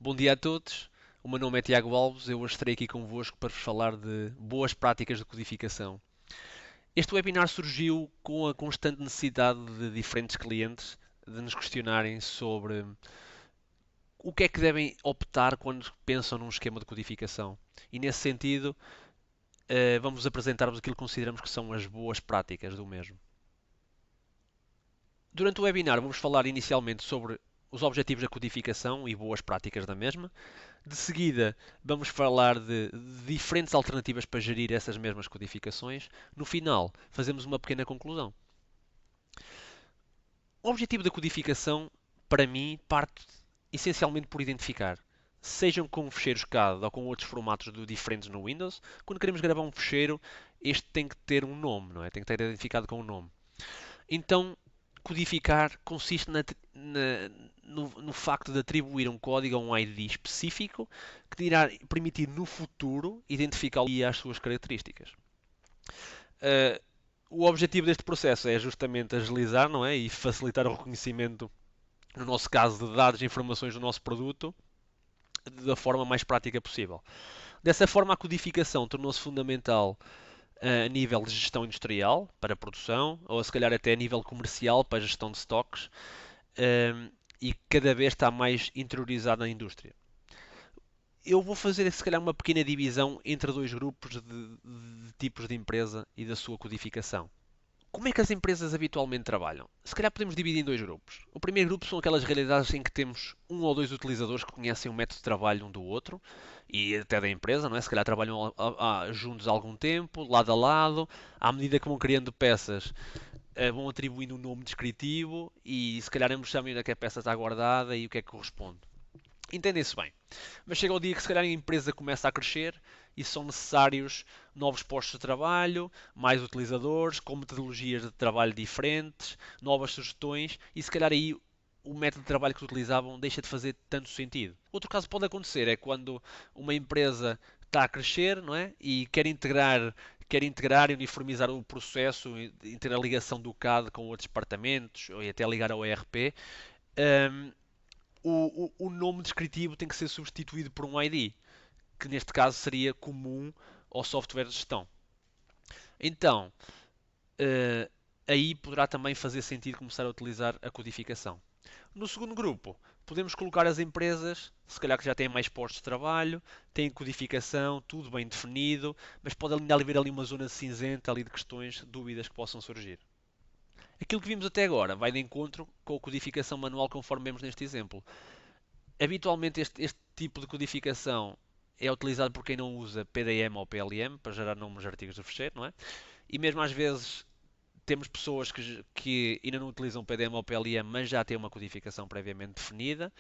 Bom dia a todos, o meu nome é Tiago Alves, eu hoje estarei aqui convosco para vos falar de boas práticas de codificação. Este webinar surgiu com a constante necessidade de diferentes clientes de nos questionarem sobre o que é que devem optar quando pensam num esquema de codificação. E nesse sentido, vamos apresentar-vos aquilo que consideramos que são as boas práticas do mesmo. Durante o webinar vamos falar inicialmente sobre os objetivos da codificação e boas práticas da mesma. De seguida, vamos falar de diferentes alternativas para gerir essas mesmas codificações. No final, fazemos uma pequena conclusão. O objetivo da codificação, para mim, parte essencialmente por identificar, sejam com fecheiros CAD ou com outros formatos diferentes no Windows, quando queremos gravar um fecheiro, este tem que ter um nome, não é? Tem que estar identificado com um nome. Então, codificar consiste no facto de atribuir um código a um ID específico que irá permitir no futuro identificá-lo e as suas características. Uh, o objetivo deste processo é justamente agilizar, não é? E facilitar o reconhecimento, no nosso caso, de dados e informações do nosso produto da forma mais prática possível. Dessa forma, a codificação tornou-se fundamental a nível de gestão industrial, para a produção, ou se calhar até a nível comercial, para a gestão de stocks, e cada vez está mais interiorizada na indústria. Eu vou fazer, se calhar, uma pequena divisão entre dois grupos de tipos de empresa e da sua codificação. Como é que as empresas habitualmente trabalham? Se calhar podemos dividir em dois grupos. O primeiro grupo são aquelas realidades em que temos um ou dois utilizadores que conhecem o método de trabalho um do outro e até da empresa, não é? Se calhar trabalham juntos há algum tempo, lado a lado, à medida que vão criando peças, vão atribuindo um nome descritivo e se calhar ambos sabem onde é que a peça está guardada e o que é que corresponde. Entendem-se bem. Mas chega o dia que se calhar a empresa começa a crescer e são necessários novos postos de trabalho, mais utilizadores, com metodologias de trabalho diferentes, novas sugestões e se calhar aí o método de trabalho que utilizavam deixa de fazer tanto sentido. Outro caso que pode acontecer é quando uma empresa está a crescer, não é? E quer integrar e uniformizar o processo, ter a ligação do CAD com outros departamentos, ou até ligar ao ERP. Um, o nome descritivo tem que ser substituído por um ID, que neste caso seria comum ao software de gestão. Então, uh, aí poderá também fazer sentido começar a utilizar a codificação. No segundo grupo, podemos colocar as empresas, se calhar que já têm mais postos de trabalho, têm codificação, tudo bem definido, mas pode ainda haver ali uma zona cinzenta ali de questões, dúvidas que possam surgir. Aquilo que vimos até agora vai de encontro com a codificação manual conforme vemos neste exemplo. Habitualmente este tipo de codificação é utilizado por quem não usa PDM ou PLM para gerar nomes de artigos de fecheiro, não é? E mesmo às vezes temos pessoas que ainda não utilizam PDM ou PLM, mas já têm uma codificação previamente definida.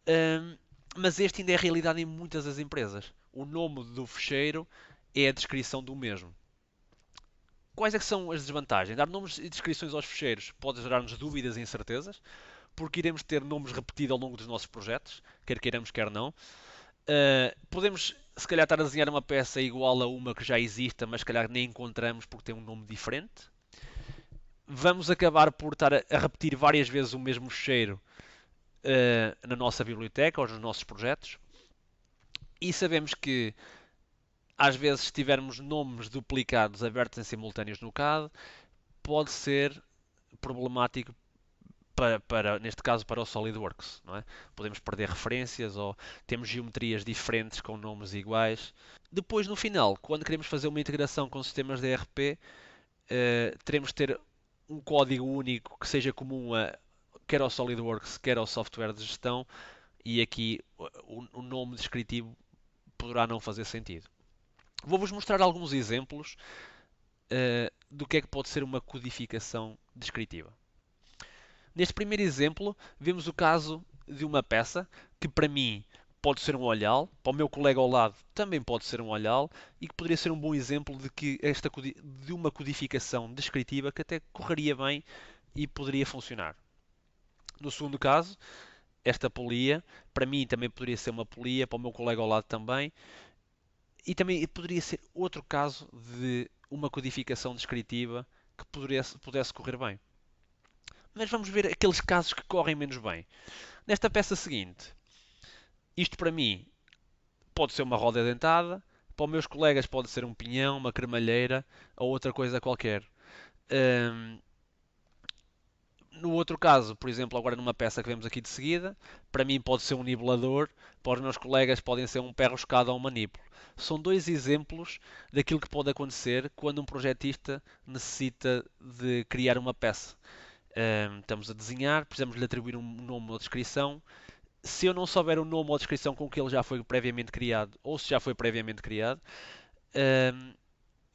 Um, mas este ainda é a realidade em muitas das empresas. O nome do fecheiro é a descrição do mesmo. Quais é que são as desvantagens? Dar nomes e descrições aos fecheiros pode gerar-nos dúvidas e incertezas, porque iremos ter nomes repetidos ao longo dos nossos projetos, quer queiramos, quer não. Podemos, se calhar, estar a desenhar uma peça igual a uma que já exista, mas se calhar nem encontramos porque tem um nome diferente. Vamos acabar por estar a repetir várias vezes o mesmo fecheiro na nossa biblioteca ou nos nossos projetos. E sabemos que, às vezes, se tivermos nomes duplicados abertos em simultâneos no CAD, pode ser problemático neste caso, para o SolidWorks. Não é? Podemos perder referências ou temos geometrias diferentes com nomes iguais. Depois, no final, quando queremos fazer uma integração com sistemas de ERP, teremos de ter um código único que seja comum a quer ao SolidWorks, quer ao software de gestão, e aqui o nome descritivo poderá não fazer sentido. Vou-vos mostrar alguns exemplos do que é que pode ser uma codificação descritiva. Neste primeiro exemplo, vemos o caso de uma peça que para mim pode ser um olhal, para o meu colega ao lado também pode ser um olhal e que poderia ser um bom exemplo de uma codificação descritiva que até correria bem e poderia funcionar. No segundo caso, esta polia, para mim também poderia ser uma polia, para o meu colega ao lado também, e também poderia ser outro caso de uma codificação descritiva que pudesse correr bem. Mas vamos ver aqueles casos que correm menos bem. Nesta peça seguinte, Isto para mim pode ser uma roda dentada, para os meus colegas pode ser um pinhão, uma cremalheira ou outra coisa qualquer. Hum, No outro caso, por exemplo, agora numa peça que vemos aqui de seguida, para mim pode ser um nivelador, para os meus colegas podem ser um pé roscado ou um manípulo. São dois exemplos daquilo que pode acontecer quando um projetista necessita de criar uma peça. Estamos a desenhar, precisamos lhe atribuir um nome ou descrição. Se eu não souber o nome ou descrição com que ele já foi previamente criado, ou se já foi previamente criado, hum,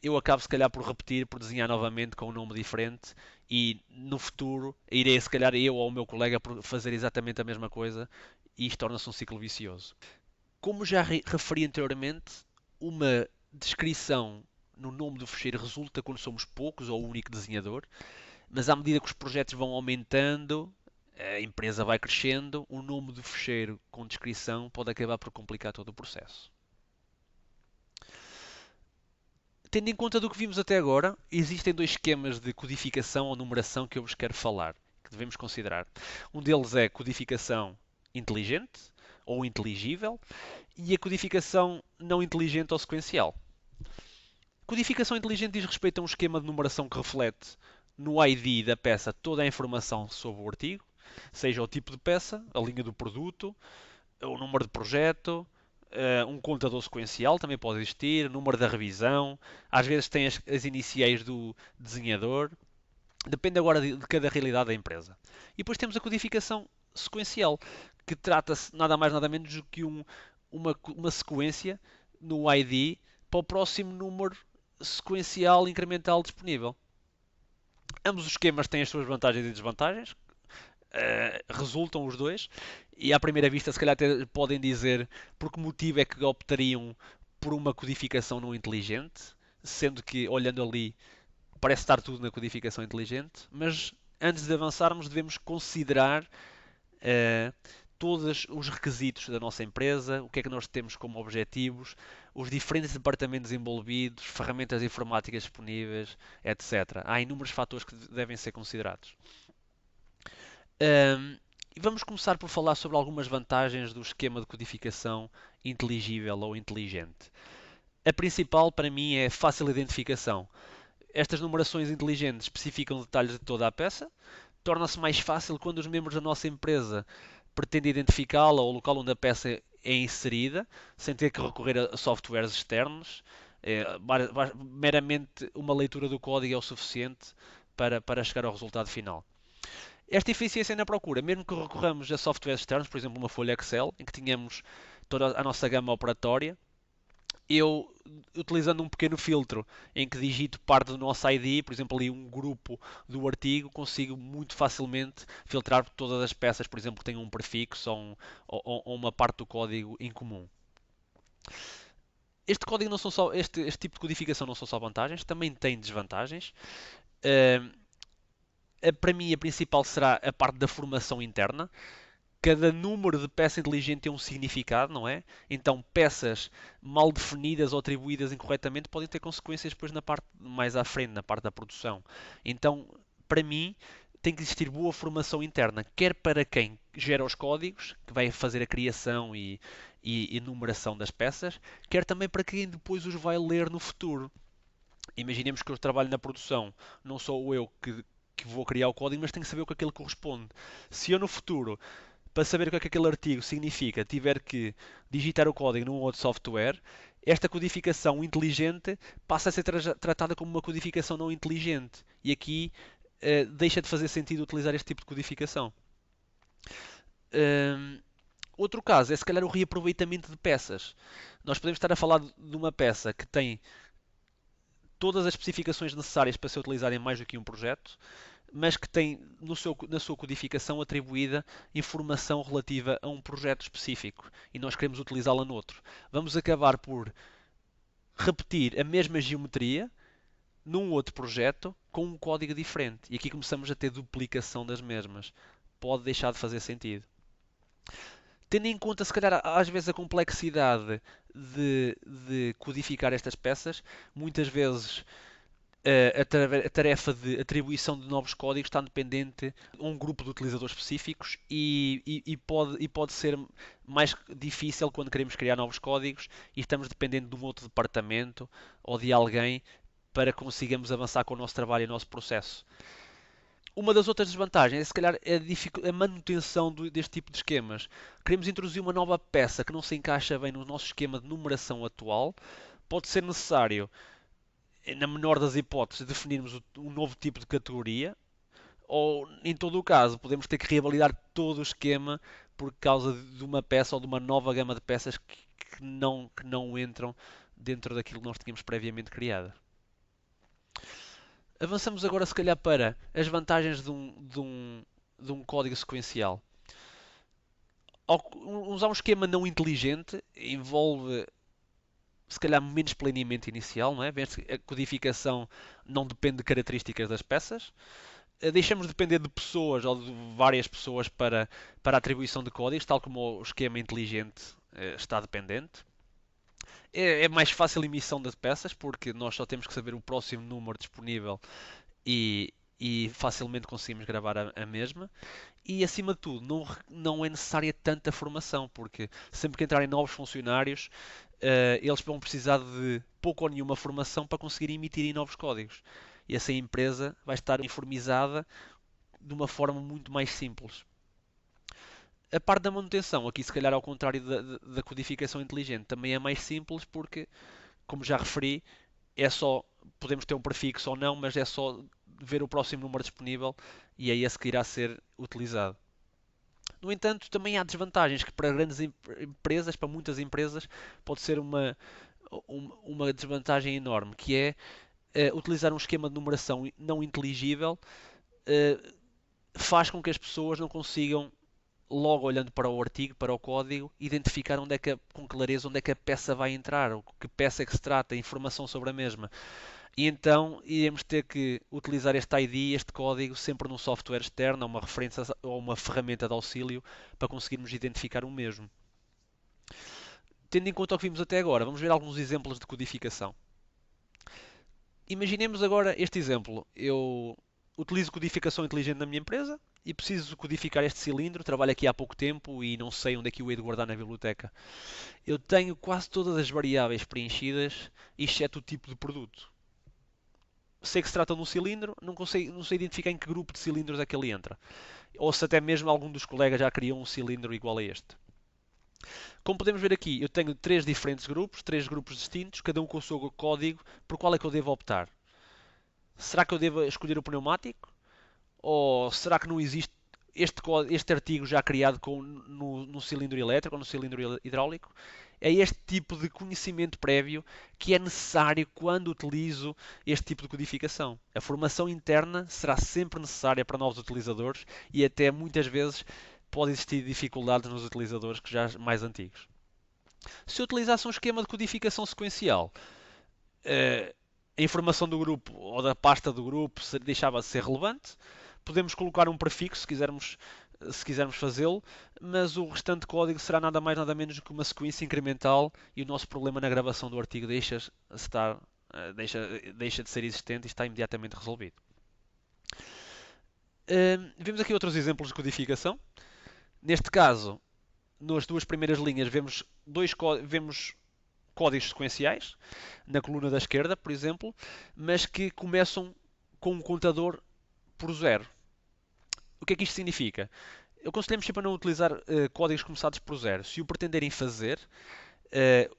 eu acabo se calhar por repetir, por desenhar novamente com um nome diferente e no futuro irei se calhar eu ou o meu colega por fazer exatamente a mesma coisa e isto torna-se um ciclo vicioso. Como já referi anteriormente, uma descrição no nome do fecheiro resulta quando somos poucos ou o único desenhador, mas à medida que os projetos vão aumentando, a empresa vai crescendo, o nome do fecheiro com descrição pode acabar por complicar todo o processo. Tendo em conta do que vimos até agora, existem dois esquemas de codificação ou numeração que eu vos quero falar, que devemos considerar. Um deles é codificação inteligente ou inteligível e a codificação não inteligente ou sequencial. Codificação inteligente diz respeito a um esquema de numeração que reflete no ID da peça toda a informação sobre o artigo, seja o tipo de peça, a linha do produto, o número de projeto, um contador sequencial também pode existir, o número da revisão, às vezes tem as iniciais do desenhador, depende agora de cada realidade da empresa. E depois temos a codificação sequencial, que trata-se nada mais nada menos do que uma sequência no ID para o próximo número sequencial incremental disponível. Ambos os esquemas têm as suas vantagens e desvantagens, resultam os dois, e à primeira vista, se calhar, até podem dizer por que motivo é que optariam por uma codificação não inteligente, sendo que, olhando ali, parece estar tudo na codificação inteligente, mas antes de avançarmos, devemos considerar uh, todos os requisitos da nossa empresa, o que é que nós temos como objetivos, os diferentes departamentos envolvidos, ferramentas informáticas disponíveis, etc. Há inúmeros fatores que devem ser considerados. E vamos começar por falar sobre algumas vantagens do esquema de codificação inteligível ou inteligente. A principal para mim é fácil identificação. Estas numerações inteligentes especificam detalhes de toda a peça, torna-se mais fácil quando os membros da nossa empresa pretendem identificá-la ou o local onde a peça é inserida, sem ter que recorrer a softwares externos. É, meramente uma leitura do código é o suficiente para chegar ao resultado final. Esta eficiência na procura, mesmo que recorramos a softwares externos, por exemplo, uma folha Excel, em que tínhamos toda a nossa gama operatória, eu, utilizando um pequeno filtro em que digito parte do nosso ID, por exemplo, ali um grupo do artigo, consigo muito facilmente filtrar todas as peças, por exemplo, que tenham um prefixo ou uma parte do código em comum. Este código não são só, este tipo de codificação não são só vantagens, também tem desvantagens. Uh, para mim, a principal será a parte da formação interna. Cada número de peça inteligente tem um significado, não é? Então, peças mal definidas ou atribuídas incorretamente podem ter consequências depois na parte mais à frente, na parte da produção. Então, para mim, tem que existir boa formação interna, quer para quem gera os códigos, que vai fazer a criação e numeração das peças, quer também para quem depois os vai ler no futuro. Imaginemos que eu trabalho na produção, não sou eu que vou criar o código, mas tenho que saber o que aquele corresponde. Se eu no futuro, para saber o que é que aquele artigo significa, tiver que digitar o código num outro software, esta codificação inteligente passa a ser tratada como uma codificação não inteligente. E aqui deixa de fazer sentido utilizar este tipo de codificação. Outro caso é se calhar o reaproveitamento de peças. Nós podemos estar a falar de uma peça que tem todas as especificações necessárias para ser utilizada em mais do que um projeto, mas que tem na sua codificação atribuída informação relativa a um projeto específico e nós queremos utilizá-la noutro. Vamos acabar por repetir a mesma geometria num outro projeto com um código diferente. E aqui começamos a ter duplicação das mesmas. Pode deixar de fazer sentido. Tendo em conta, se calhar, às vezes a complexidade de codificar estas peças, muitas vezes a tarefa de atribuição de novos códigos está dependente de um grupo de utilizadores específicos e pode ser mais difícil quando queremos criar novos códigos e estamos dependendo de um outro departamento ou de alguém para conseguirmos avançar com o nosso trabalho e o nosso processo. Uma das outras desvantagens é, se calhar, a manutenção deste tipo de esquemas. Queremos introduzir uma nova peça que não se encaixa bem no nosso esquema de numeração atual. Pode ser necessário, na menor das hipóteses, definirmos um novo tipo de categoria, ou, em todo o caso, podemos ter que revalidar todo o esquema por causa de uma peça ou de uma nova gama de peças que não entram dentro daquilo que nós tínhamos previamente criado. Avançamos agora, se calhar, para as vantagens de um código sequencial. Usar um esquema não inteligente envolve, se calhar, menos planeamento inicial, não é? A codificação não depende de características das peças. Deixamos de depender de pessoas ou de várias pessoas para a atribuição de códigos, tal como o esquema inteligente está dependente. É mais fácil a emissão das peças, porque nós só temos que saber o próximo número disponível e, e facilmente conseguimos gravar a mesma. E acima de tudo, não é necessária tanta formação, porque sempre que entrarem novos funcionários, eles vão precisar de pouco ou nenhuma formação para conseguir emitir novos códigos. E assim a empresa vai estar uniformizada de uma forma muito mais simples. A parte da manutenção, aqui se calhar ao contrário da codificação inteligente, também é mais simples porque, como já referi, é só, podemos ter um prefixo ou não, mas é só ver o próximo número disponível e é esse que irá ser utilizado. No entanto, também há desvantagens que para grandes empresas, para muitas empresas, pode ser uma desvantagem enorme, que é utilizar um esquema de numeração não inteligível faz com que as pessoas não consigam, logo olhando para o artigo, para o código, identificar com clareza onde é que a peça vai entrar, ou que peça é que se trata, informação sobre a mesma. E então iremos ter que utilizar este ID, este código, sempre num software externo, uma referência ou uma ferramenta de auxílio para conseguirmos identificar o mesmo. Tendo em conta o que vimos até agora, vamos ver alguns exemplos de codificação. Imaginemos agora este exemplo. Eu utilizo codificação inteligente na minha empresa e preciso codificar este cilindro. Trabalho aqui há pouco tempo e não sei onde é que o hei de guardar na biblioteca. Eu tenho quase todas as variáveis preenchidas, exceto o tipo de produto. Sei que se trata de um cilindro, não sei identificar em que grupo de cilindros é que ele entra. Ou se até mesmo algum dos colegas já criou um cilindro igual a este. Como podemos ver aqui, eu tenho três diferentes grupos, três grupos distintos, cada um com o seu código, por qual é que eu devo optar? Será que eu devo escolher o pneumático? Ou será que não existe este artigo já criado no cilindro elétrico ou no cilindro hidráulico? É este tipo de conhecimento prévio que é necessário quando utilizo este tipo de codificação. A formação interna será sempre necessária para novos utilizadores e até muitas vezes pode existir dificuldades nos utilizadores que já mais antigos. Se eu utilizasse um esquema de codificação sequencial, a informação do grupo ou da pasta do grupo deixava de ser relevante. Podemos colocar um prefixo se quisermos fazê-lo, mas o restante código será nada mais nada menos do que uma sequência incremental e o nosso problema na gravação do artigo deixa de ser existente e está imediatamente resolvido. Vemos aqui outros exemplos de codificação. Neste caso, nas duas primeiras linhas vemos códigos sequenciais, na coluna da esquerda, por exemplo, mas que começam com um contador por zero. O que é que isto significa? Eu aconselhamos sempre a não utilizar códigos começados por zero. Se o pretenderem fazer,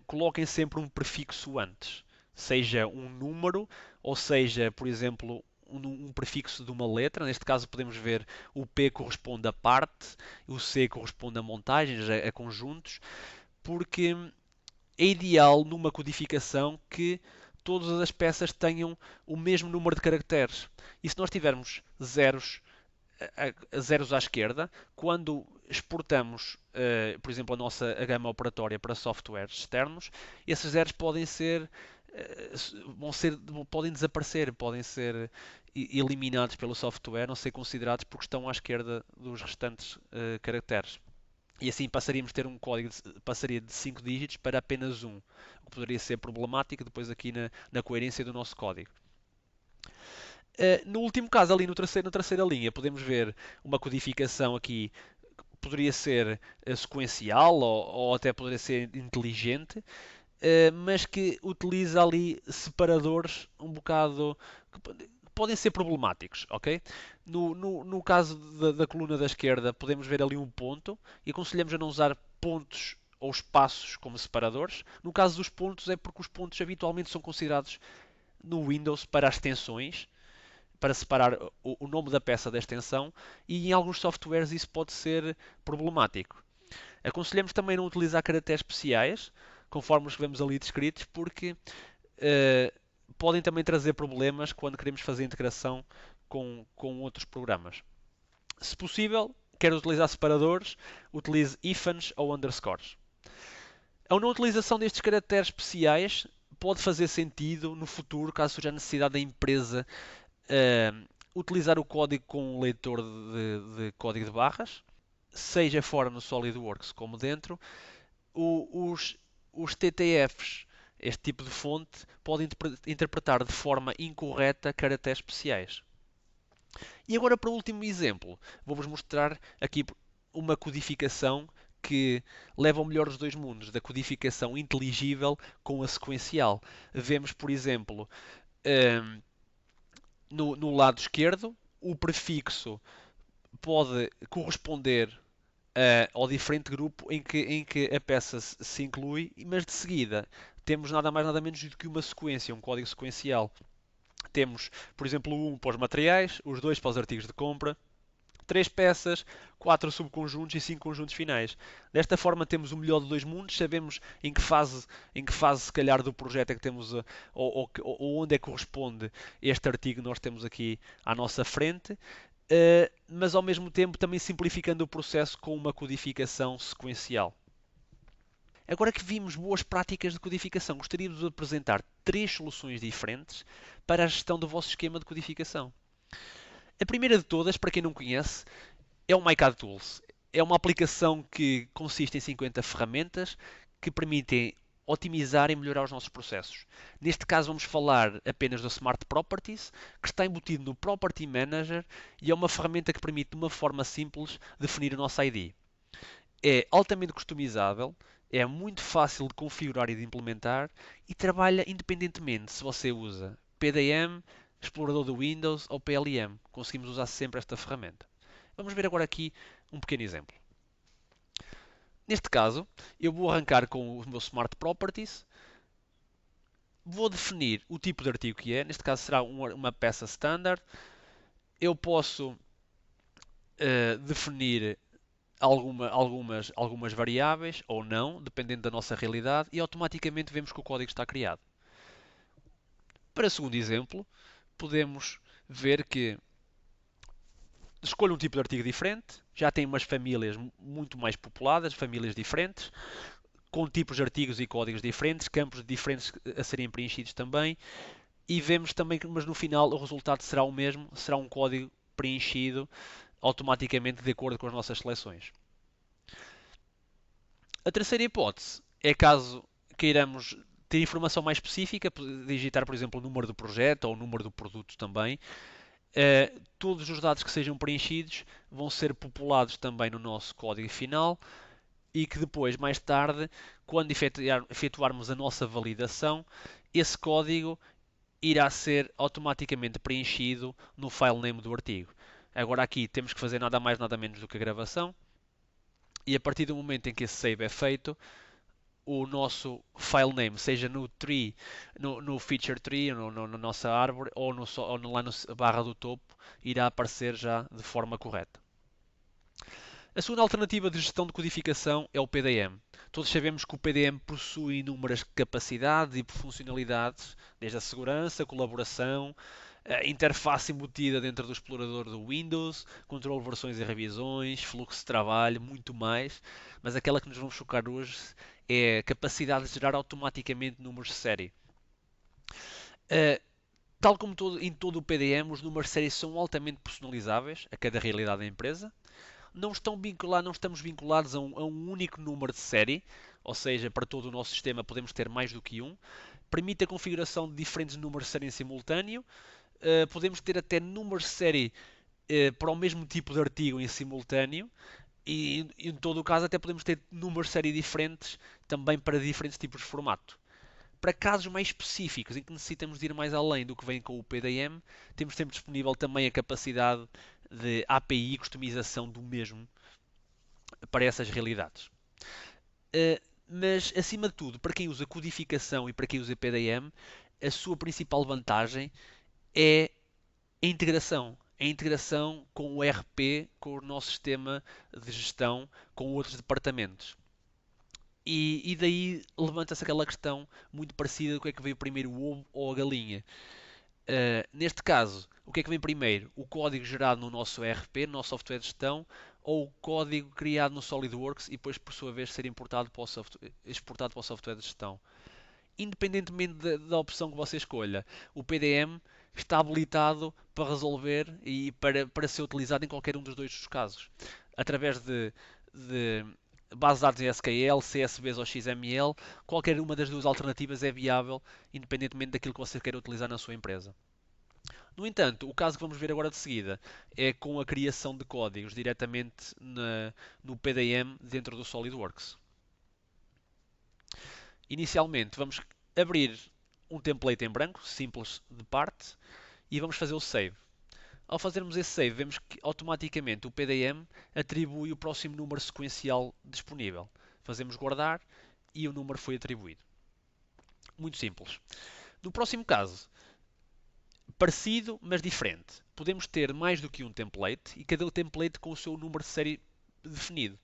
coloquem sempre um prefixo antes. Seja um número, ou seja, por exemplo, um prefixo de uma letra. Neste caso podemos ver o P corresponde a parte, o C corresponde a montagens, a conjuntos, porque é ideal numa codificação que todas as peças tenham o mesmo número de caracteres. E se nós tivermos zeros à esquerda, quando exportamos, por exemplo, a gama operatória para softwares externos, esses zeros podem desaparecer, podem ser eliminados pelo software, não ser considerados porque estão à esquerda dos restantes caracteres. E assim passaríamos a ter um código passaria de 5 dígitos para apenas um, o que poderia ser problemático depois aqui na coerência do nosso código. No último caso, ali no na terceira linha, podemos ver uma codificação aqui, poderia ser sequencial ou até poderia ser inteligente, mas que utiliza ali separadores um bocado que podem ser problemáticos, ok? No caso da coluna da esquerda, podemos ver ali um ponto e aconselhamos a não usar pontos ou espaços como separadores. No caso dos pontos, é porque os pontos habitualmente são considerados no Windows para as extensões, para separar o nome da peça da extensão, e em alguns softwares isso pode ser problemático. Aconselhamos também não utilizar caracteres especiais, conforme os que vemos ali descritos, porque eh, podem também trazer problemas quando queremos fazer integração com outros programas. Se possível, quer utilizar separadores, utilize hífens ou underscores. A não utilização destes caracteres especiais pode fazer sentido no futuro, caso surja a necessidade da empresa utilizar o código com um leitor de código de barras, seja fora no SolidWorks como dentro. Os TTFs, este tipo de fonte, podem interpretar de forma incorreta caracteres especiais. E agora, para o último exemplo, vou-vos mostrar aqui uma codificação que leva ao melhor dos dois mundos, da codificação inteligível com a sequencial. Vemos, por exemplo, um, no lado esquerdo, o prefixo pode corresponder ao diferente grupo em que a peça se inclui, mas de seguida temos nada mais nada menos do que uma sequência, um código sequencial. Temos, por exemplo, o 1 para os materiais, os 2 para os artigos de compra, 3 peças, 4 subconjuntos e 5 conjuntos finais. Desta forma temos o melhor de dois mundos, sabemos em que fase se calhar do projeto é que temos ou onde é que corresponde este artigo que nós temos aqui à nossa frente, mas ao mesmo tempo também simplificando o processo com uma codificação sequencial. Agora que vimos boas práticas de codificação, gostaríamos de apresentar três soluções diferentes para a gestão do vosso esquema de codificação. A primeira de todas, para quem não conhece, é o MyCAD Tools. É uma aplicação que consiste em 50 ferramentas que permitem otimizar e melhorar os nossos processos. Neste caso, vamos falar apenas do Smart Properties, que está embutido no Property Manager e é uma ferramenta que permite, de uma forma simples, definir o nosso ID. É altamente customizável, é muito fácil de configurar e de implementar e trabalha independentemente se você usa PDM, explorador do Windows ou PLM. Conseguimos usar sempre esta ferramenta. Vamos ver agora aqui um pequeno exemplo. Neste caso, eu vou arrancar com o meu Smart Properties, vou definir o tipo de artigo que é, neste caso será uma peça standard. Eu posso definir algumas variáveis ou não, dependendo da nossa realidade, e automaticamente vemos que o código está criado. Para o segundo exemplo, podemos ver que escolho um tipo de artigo diferente, já tem umas famílias muito mais populadas, famílias diferentes, com tipos de artigos e códigos diferentes, campos diferentes a serem preenchidos também, e vemos também que, mas no final o resultado será o mesmo, será um código preenchido automaticamente de acordo com as nossas seleções. A terceira hipótese é caso queiramos ter informação mais específica, digitar, por exemplo, o número do projeto ou o número do produto também. Todos os dados que sejam preenchidos vão ser populados também no nosso código final e que depois, mais tarde, quando efetuarmos a nossa validação, esse código irá ser automaticamente preenchido no file name do artigo. Agora aqui temos que fazer nada mais nada menos do que a gravação e a partir do momento em que esse save é feito, o nosso file name, seja no tree, no feature tree, na nossa árvore ou lá na barra do topo, irá aparecer já de forma correta. A segunda alternativa de gestão de codificação é o PDM. Todos sabemos que o PDM possui inúmeras capacidades e funcionalidades, desde a segurança, a colaboração, a interface embutida dentro do explorador do Windows, controle de versões e revisões, fluxo de trabalho, muito mais. Mas aquela que nos vamos focar hoje é a capacidade de gerar automaticamente números de série. Uh, Tal como em todo o PDM, os números de série são altamente personalizáveis a cada realidade da empresa. Não estamos vinculados a um único número de série, ou seja, para todo o nosso sistema podemos ter mais do que um. Permite a configuração de diferentes números de série em simultâneo, podemos ter até números de série para o mesmo tipo de artigo em simultâneo e em todo o caso até podemos ter números de série diferentes também para diferentes tipos de formato. Para casos mais específicos em que necessitamos de ir mais além do que vem com o PDM, temos sempre disponível também a capacidade de API e customização do mesmo para essas realidades. Mas, acima de tudo, para quem usa codificação e para quem usa PDM, a sua principal vantagem é a integração. A integração com o RP, com o nosso sistema de gestão, com outros departamentos. E daí levanta-se aquela questão muito parecida do que é que veio primeiro, o ovo ou a galinha. Neste caso, o que é que vem primeiro? O código gerado no nosso ERP, no nosso software de gestão, ou o código criado no SolidWorks e depois, por sua vez, ser importado para exportado para o software de gestão? Independentemente da opção que você escolha, o PDM está habilitado para resolver e para ser utilizado em qualquer um dos dois casos. Através de bases de dados em SQL, CSVs ou XML, qualquer uma das duas alternativas é viável, independentemente daquilo que você queira utilizar na sua empresa. No entanto, o caso que vamos ver agora de seguida é com a criação de códigos diretamente no PDM dentro do SolidWorks. Inicialmente, vamos abrir um template em branco, simples de parte, e vamos fazer o save. Ao fazermos esse save, vemos que automaticamente o PDM atribui o próximo número sequencial disponível. Fazemos guardar e o número foi atribuído. Muito simples. No próximo caso, parecido, mas diferente. Podemos ter mais do que um template e cada template com o seu número de série definido.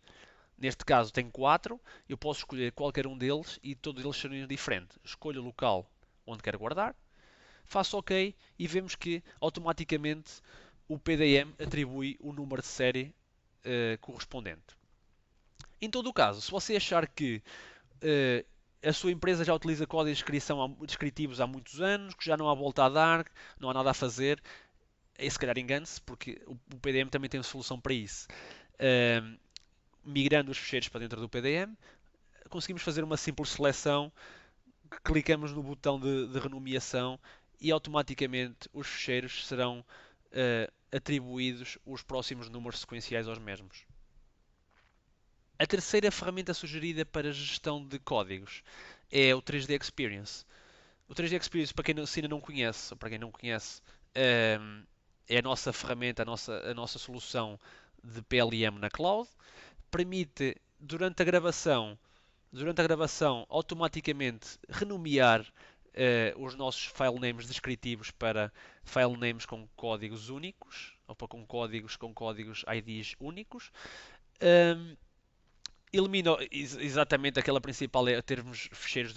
Neste caso tenho 4, eu posso escolher qualquer um deles e todos eles serão diferentes. Escolho o local onde quero guardar, faço OK e vemos que automaticamente o PDM atribui o número de série correspondente. Em todo o caso, se você achar que uh, a sua empresa já utiliza códigos de descrição descritivos há muitos anos, que já não há volta a dar, não há nada a fazer, se calhar engane-se, porque o PDM também tem uma solução para isso. Uh, Migrando os ficheiros para dentro do PDM, conseguimos fazer uma simples seleção, clicamos no botão de renomeação e automaticamente os ficheiros serão atribuídos os próximos números sequenciais aos mesmos. A terceira ferramenta sugerida para gestão de códigos é o 3D Experience. O 3D Experience, para quem ainda não conhece, ou para quem não conhece, é a nossa ferramenta, a nossa solução de PLM na cloud. Permite, durante a gravação automaticamente renomear os nossos file names descritivos para file names com códigos únicos, ou para com códigos IDs únicos. Um, Elimina exatamente aquela principal, é termos ficheiros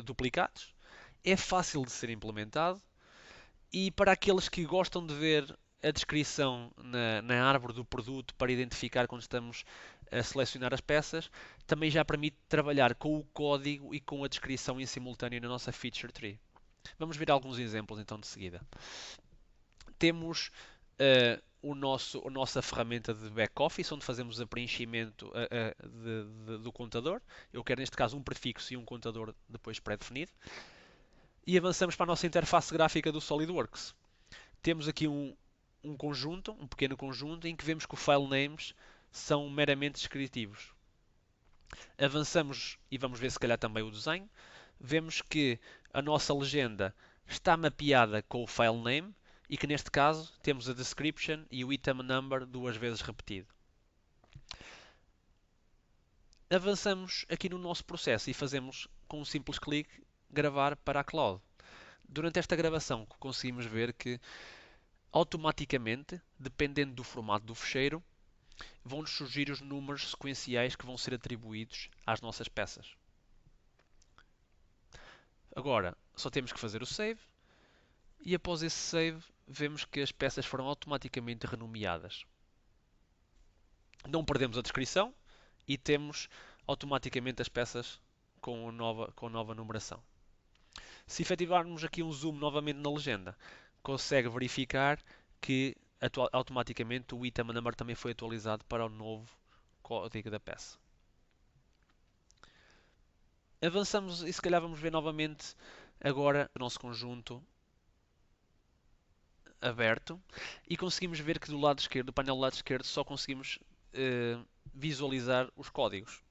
duplicados. É fácil de ser implementado e para aqueles que gostam de ver a descrição na árvore do produto para identificar quando estamos a selecionar as peças, também já permite trabalhar com o código e com a descrição em simultâneo na nossa feature tree. Vamos ver alguns exemplos então de seguida. Temos a nossa ferramenta de back-office, onde fazemos o preenchimento do contador. Eu quero, neste caso, um prefixo e um contador depois pré-definido. E avançamos para a nossa interface gráfica do SolidWorks. Temos aqui um conjunto, um pequeno conjunto, em que vemos que os file names são meramente descritivos. Avançamos e vamos ver se calhar também o desenho. Vemos que a nossa legenda está mapeada com o file name e que neste caso temos a description e o item number duas vezes repetido. Avançamos aqui no nosso processo e fazemos com um simples clique gravar para a cloud. Durante esta gravação conseguimos ver que automaticamente, dependendo do formato do fecheiro, vão-nos surgir os números sequenciais que vão ser atribuídos às nossas peças. Agora, só temos que fazer o save e após esse save vemos que as peças foram automaticamente renomeadas. Não perdemos a descrição e temos automaticamente as peças com nova numeração. Se efetivarmos aqui um zoom novamente na legenda, consegue verificar que automaticamente o item number também foi atualizado para o novo código da peça. Avançamos e se calhar vamos ver novamente agora o nosso conjunto aberto e conseguimos ver que do lado esquerdo, do painel do lado esquerdo, só conseguimos eh, visualizar os códigos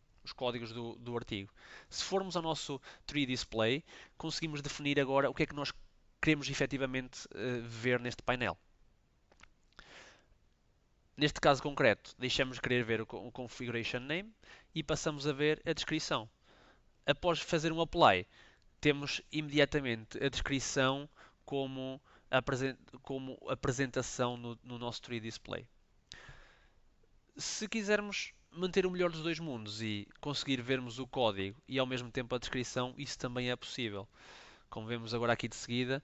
do artigo. Se formos ao nosso tree display, conseguimos definir agora o que é que nós queremos efetivamente ver neste painel. Neste caso concreto, deixamos de querer ver o configuration name e passamos a ver a descrição. Após fazer um apply, temos imediatamente a descrição como, como apresentação no nosso tree display. Se quisermos manter o melhor dos dois mundos e conseguir vermos o código e ao mesmo tempo a descrição, isso também é possível. Como vemos agora aqui de seguida,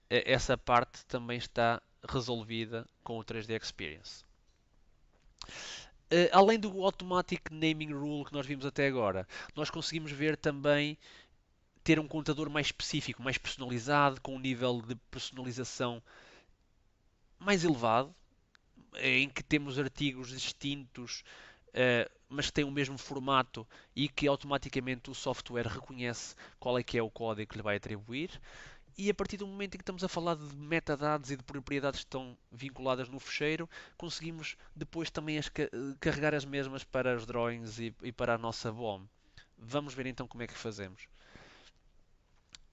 essa parte também está resolvida com o 3D Experience. Além do Automatic Naming Rule que nós vimos até agora, nós conseguimos ver também ter um contador mais específico, mais personalizado, com um nível de personalização mais elevado, em que temos artigos distintos, mas que têm o mesmo formato e que automaticamente o software reconhece qual é que é o código que lhe vai atribuir. E a partir do momento em que estamos a falar de metadados e de propriedades que estão vinculadas no fecheiro, conseguimos depois também carregar as mesmas para os drawings e para a nossa BOM. Vamos ver então como é que fazemos.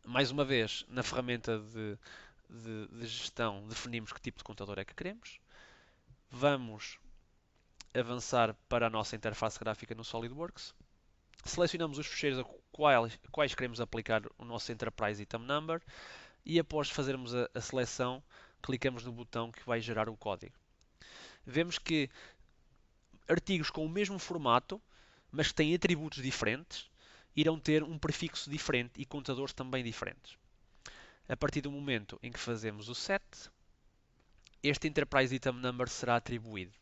Mais uma vez, na ferramenta de gestão, definimos que tipo de contador é que queremos. Vamos avançar para a nossa interface gráfica no SolidWorks. Selecionamos os ficheiros a quais queremos aplicar o nosso Enterprise Item Number e após fazermos a seleção, clicamos no botão que vai gerar o código. Vemos que artigos com o mesmo formato, mas que têm atributos diferentes, irão ter um prefixo diferente e contadores também diferentes. A partir do momento em que fazemos o set, este Enterprise Item Number será atribuído.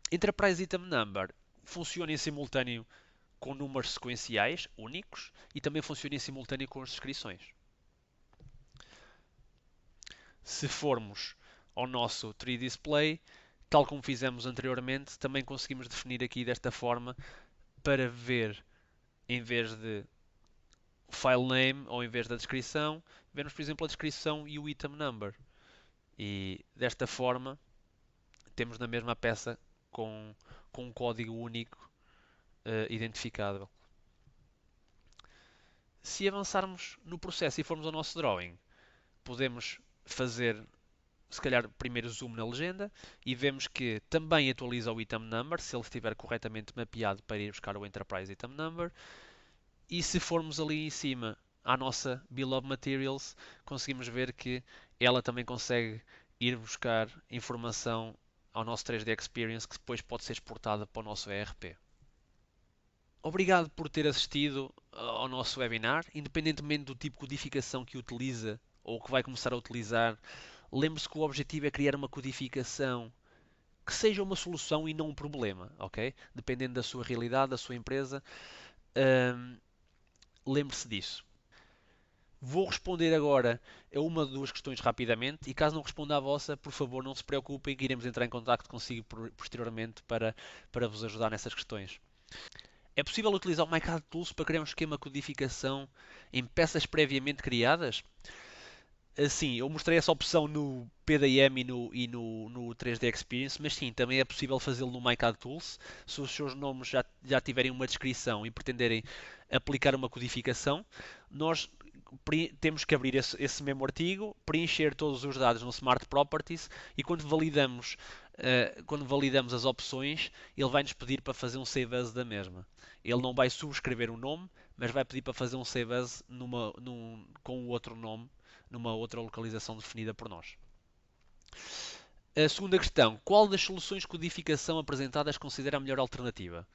Enterprise Item Number funciona em simultâneo com números sequenciais únicos e também funciona em simultâneo com as descrições. Se formos ao nosso tree display, tal como fizemos anteriormente, também conseguimos definir aqui desta forma para ver, em vez de o file name ou em vez da descrição, vermos, por exemplo, a descrição e o item number. E desta forma, temos na mesma peça com um código único identificável. Se avançarmos no processo e formos ao nosso drawing, podemos fazer, se calhar, primeiro zoom na legenda e vemos que também atualiza o item number, se ele estiver corretamente mapeado para ir buscar o Enterprise Item Number. E se formos ali em cima à nossa Bill of Materials, conseguimos ver que ela também consegue ir buscar informação ao nosso 3D Experience que depois pode ser exportada para o nosso ERP. Obrigado por ter assistido ao nosso webinar. Independentemente do tipo de codificação que utiliza ou que vai começar a utilizar, lembre-se que o objetivo é criar uma codificação que seja uma solução e não um problema, ok? Dependendo da sua realidade, da sua empresa, lembre-se disso. Vou responder agora a uma ou duas questões rapidamente e caso não responda à vossa, por favor não se preocupem que iremos entrar em contato consigo posteriormente para vos ajudar nessas questões. É possível utilizar o MyCAD Tools para criar um esquema de codificação em peças previamente criadas? Sim, eu mostrei essa opção no PDM no 3D Experience, mas sim, também é possível fazê-lo no MyCAD Tools. Se os seus nomes já tiverem uma descrição e pretenderem aplicar uma codificação, nós temos que abrir esse mesmo artigo, preencher todos os dados no Smart Properties e quando validamos as opções, ele vai nos pedir para fazer um Save As da mesma. Ele não vai subscrever o nome, mas vai pedir para fazer um Save As com o outro nome numa outra localização definida por nós. A segunda questão: qual das soluções de codificação apresentadas considera a melhor alternativa?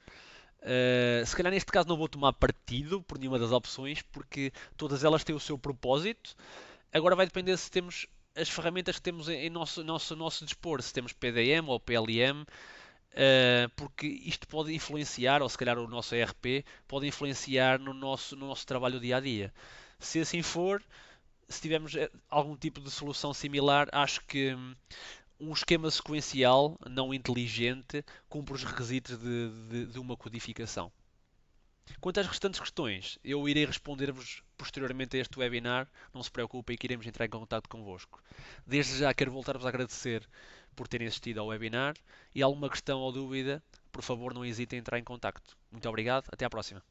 Se calhar neste caso não vou tomar partido por nenhuma das opções, porque todas elas têm o seu propósito. Agora vai depender se temos as ferramentas que temos em nosso dispor, se temos PDM ou PLM, porque isto pode influenciar, ou se calhar o nosso ERP, pode influenciar no nosso trabalho dia a dia. Se assim for, se tivermos algum tipo de solução similar, acho que um esquema sequencial não inteligente cumpre os requisitos de uma codificação. Quanto às restantes questões, eu irei responder-vos posteriormente a este webinar. Não se preocupem que iremos entrar em contato convosco. Desde já quero voltar-vos a agradecer por terem assistido ao webinar e alguma questão ou dúvida, por favor não hesitem em entrar em contato. Muito obrigado, até à próxima.